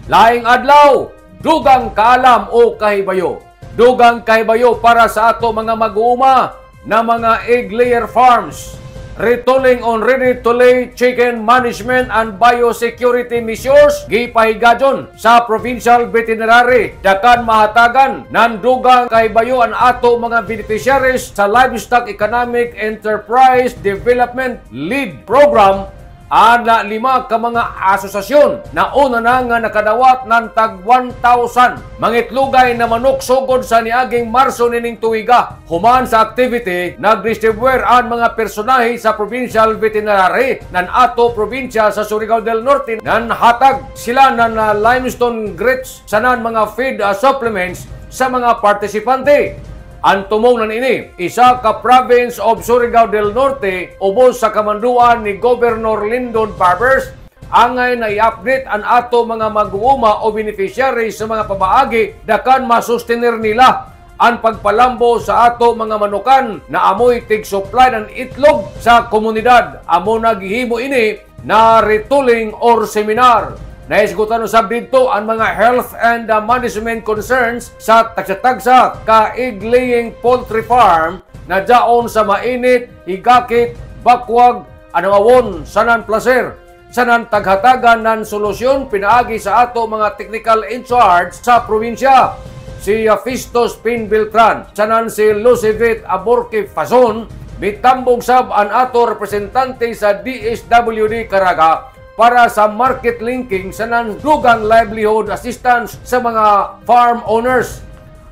Laing adlaw, dugang kaalam o kahibayo. Dugang kahibayo para sa ato mga mag-uuma na mga egg layer farms. Retooling on ready-to-lay chicken management and biosecurity measures gipahigadyon sa provincial veterinary. Dakan mahatagan nan dugang kahibayo ang ato mga beneficiaries sa Livestock Economic Enterprise Development Lead Program. Ana 5 ka mga asosasyon na una na nga nakadawat ng tag 1,000 mangitlugay na manok sugod sa niaging Marso nining tuiga. Human sa activity, nag-distribuer ang mga personahe sa provincial veterinary ng ato probinsya sa Surigao del Norte nan hatag sila ng limestone grits sanan mga feed supplements sa mga partisipante. Ang tumong nan ini, isa ka province of Surigao del Norte, ubos sa kamanduan ni Governor Lyndon Barbers, angay na i-update ang ato mga mag-uuma o beneficiary sa mga pabaagi, dakan masustenir nila ang pagpalambo sa ato mga manukan na amoy tig-supply ng itlog sa komunidad. Amo naghihimo ini na retooling or seminar. Naisgutan usab dito ang mga health and management concerns sa tagsa-tagsa ka egg-laying poultry farm na daon sa mainit, higakit, bakwag, anawon, sanan placer. Sanan taghatagan ng solusyon pinaagi sa ato mga technical in charge sa probinsya. Si Fistos Pinbiltran, sanan si Lucivit Aborque Fason, mitambog sab ang ato representante sa DSWD Caraga para sa market linking sa dugang livelihood assistance sa mga farm owners.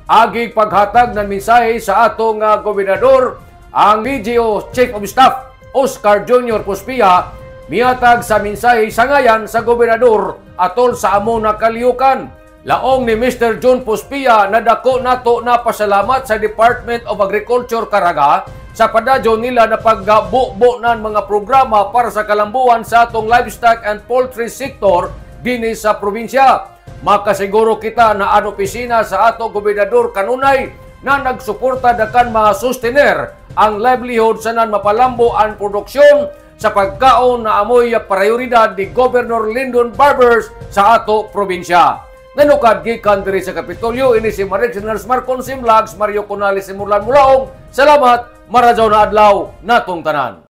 Agig paghatag ng mensahe sa atong gobernador, ang BGO Chief of Staff Oscar Jr. Puspia mihatag sa mensahe sangayan sa gobernador atol sa amo na kaliyukan. Laong ni Mr. John Puspia na dako nato na pasalamat sa Department of Agriculture Caraga sa padadyo nila na pagbubo ng mga programa para sa kalambuan sa atong livestock and poultry sector dinhi sa probinsya. Makasiguro kita na ang opisina sa atong gobernador kanunay na nagsuporta dakan mga sustener ang livelihood sa nan mapalambo ang produksyon sa pagkaon na amoy prioridad ni Governor Lyndon Barbers sa ato probinsya. Nanukad gikan diri sa Kapitolyo, ini si Regional Marcon Simlags, Mario Conales, Simurlan Mulaong. Salamat, marajaw na adlaw natong tanan.